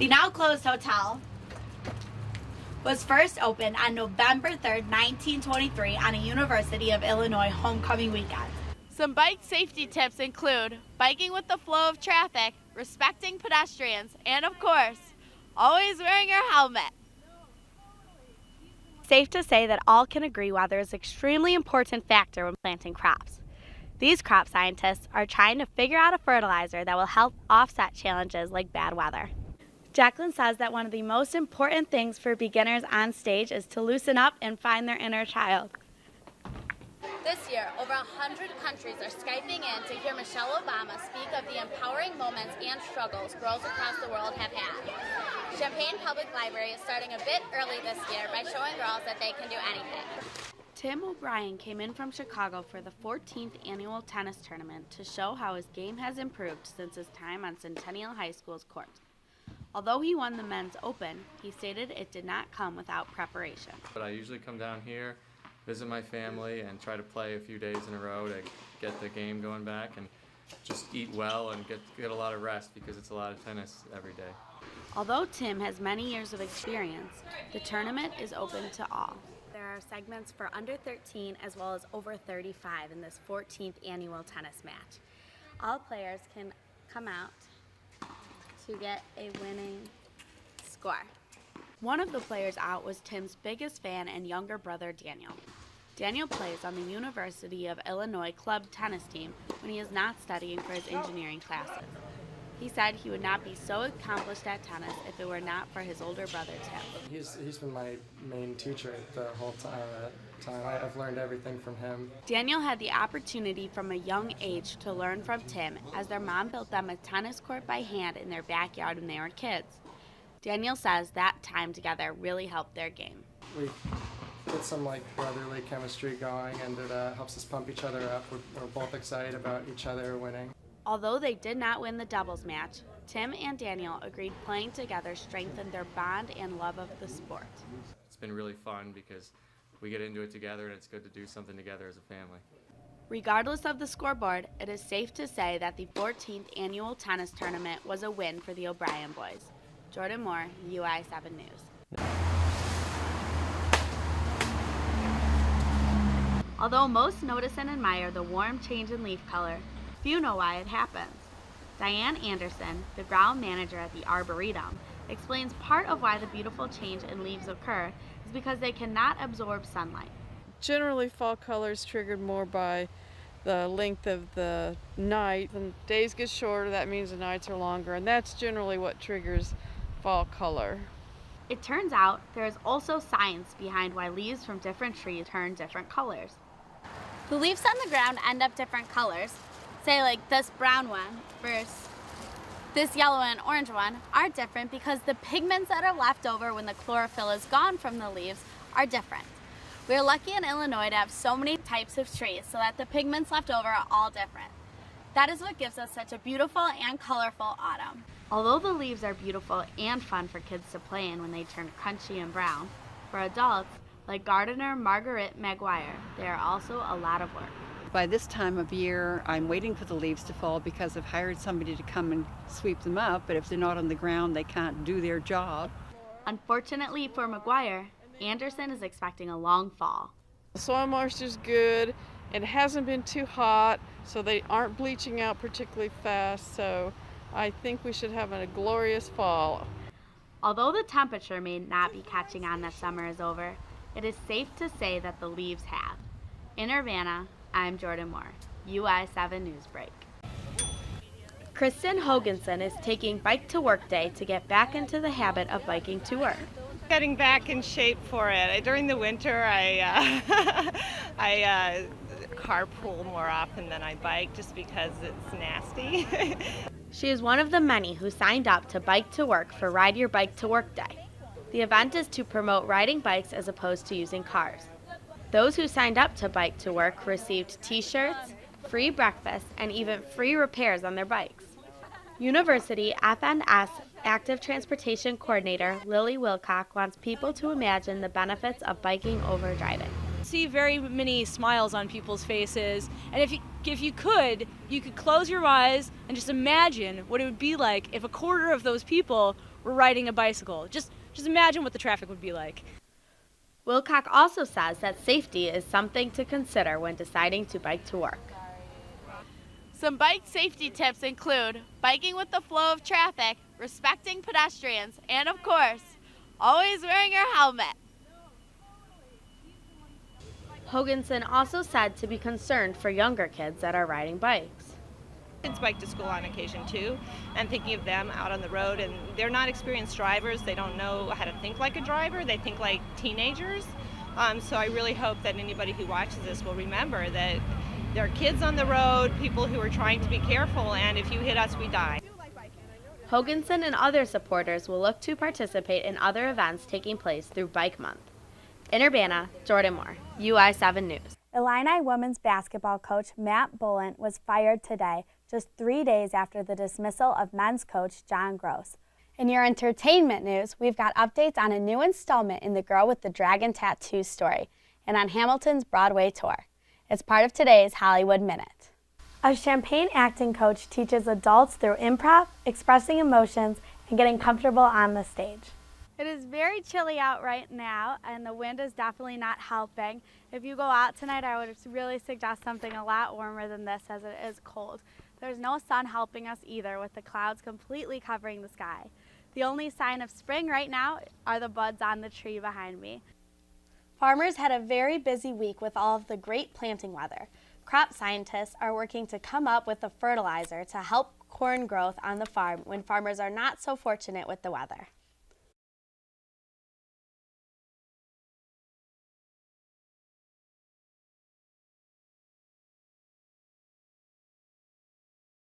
The now-closed hotel was first opened on November 3rd, 1923 on a University of Illinois homecoming weekend. Some bike safety tips include biking with the flow of traffic, respecting pedestrians, and of course, always wearing your helmet. Safe to say that all can agree weather is an extremely important factor when planting crops. These crop scientists are trying to figure out a fertilizer that will help offset challenges like bad weather. Jacqueline says that one of the most important things for beginners on stage is to loosen up and find their inner child. This year, over 100 countries are Skyping in to hear Michelle Obama speak of the empowering moments and struggles girls across the world have had. Champaign Public Library is starting a bit early this year by showing girls that they can do anything. Tim O'Brien came in from Chicago for the 14th annual tennis tournament to show how his game has improved since his time on Centennial High School's court. Although he won the men's open, he stated it did not come without preparation. But I usually come down here, visit my family, and try to play a few days in a row to get the game going back and just eat well and get a lot of rest because it's a lot of tennis every day. Although Tim has many years of experience, the tournament is open to all. There are segments for under 13 as well as over 35 in this 14th annual tennis match. All players can come out to get a winning score. One of the players out was Tim's biggest fan and younger brother, Daniel. Daniel plays on the University of Illinois club tennis team when he is not studying for his engineering classes. He said he would not be so accomplished at tennis if it were not for his older brother, Tim. He's been my main teacher the whole time. I've learned everything from him. Daniel had the opportunity from a young age to learn from Tim as their mom built them a tennis court by hand in their backyard when they were kids. Daniel says that time together really helped their game. We get some brotherly chemistry going, and it helps us pump each other up. We're both excited about each other winning. Although they did not win the doubles match, Tim and Daniel agreed playing together strengthened their bond and love of the sport. It's been really fun because we get into it together and it's good to do something together as a family. Regardless of the scoreboard, it is safe to say that the 14th annual tennis tournament was a win for the O'Brien boys. Jordan Moore, UI7 News. Although most notice and admire the warm change in leaf color, few know why it happens. Diane Anderson, the ground manager at the Arboretum, explains part of why the beautiful change in leaves occur is because they cannot absorb sunlight. Generally, fall color is triggered more by the length of the night. When days get shorter, that means the nights are longer, and that's generally what triggers fall color. It turns out there is also science behind why leaves from different trees turn different colors. The leaves on the ground end up different colors. Say like this brown one versus this yellow and orange one are different because the pigments that are left over when the chlorophyll is gone from the leaves are different. We're lucky in Illinois to have so many types of trees so that the pigments left over are all different. That is what gives us such a beautiful and colorful autumn. Although the leaves are beautiful and fun for kids to play in when they turn crunchy and brown, for adults, like gardener Marguerite Maguire, they are also a lot of work. By this time of year, I'm waiting for the leaves to fall because I've hired somebody to come and sweep them up, but if they're not on the ground, they can't do their job. Unfortunately for Maguire, Anderson is expecting a long fall. The soil moisture is good. It hasn't been too hot, so they aren't bleaching out particularly fast, so I think we should have a glorious fall. Although the temperature may not be catching on that summer is over, it is safe to say that the leaves have. In Urbana, I'm Jordan Moore, UI7 Newsbreak. Kristen Hoganson is taking Bike to Work Day to get back into the habit of biking to work. Getting back in shape for it. During the winter, I carpool more often than I bike just because it's nasty. She is one of the many who signed up to Bike to Work for Ride Your Bike to Work Day. The event is to promote riding bikes as opposed to using cars. Those who signed up to Bike to Work received t-shirts, free breakfast, and even free repairs on their bikes. University FNS Active Transportation Coordinator Lily Wilcock wants people to imagine the benefits of biking over driving. See very many smiles on people's faces, and if you could close your eyes and just imagine what it would be like if a quarter of those people were riding a bicycle. Just imagine what the traffic would be like. Wilcock also says that safety is something to consider when deciding to bike to work. Some bike safety tips include biking with the flow of traffic, respecting pedestrians, and of course, always wearing your helmet. Hoganson also said to be concerned for younger kids that are riding bikes. Kids bike to school on occasion too, and thinking of them out on the road, and they're not experienced drivers. They don't know how to think like a driver. They think like teenagers. So I really hope that anybody who watches this will remember that there are kids on the road, people who are trying to be careful, and if you hit us, we die. Hoganson and other supporters will look to participate in other events taking place through Bike Month. In Urbana, Jordan Moore, UI7 News. Illini women's basketball coach Matt Bullen was fired today, just 3 days after the dismissal of men's coach John Gross. In your entertainment news, we've got updates on a new installment in the Girl with the Dragon Tattoo story and on Hamilton's Broadway tour. It's part of today's Hollywood Minute. A Champaign acting coach teaches adults through improv, expressing emotions, and getting comfortable on the stage. It is very chilly out right now, and the wind is definitely not helping. If you go out tonight, I would really suggest something a lot warmer than this, as it is cold. There's no sun helping us either, with the clouds completely covering the sky. The only sign of spring right now are the buds on the tree behind me. Farmers had a very busy week with all of the great planting weather. Crop scientists are working to come up with a fertilizer to help corn growth on the farm when farmers are not so fortunate with the weather.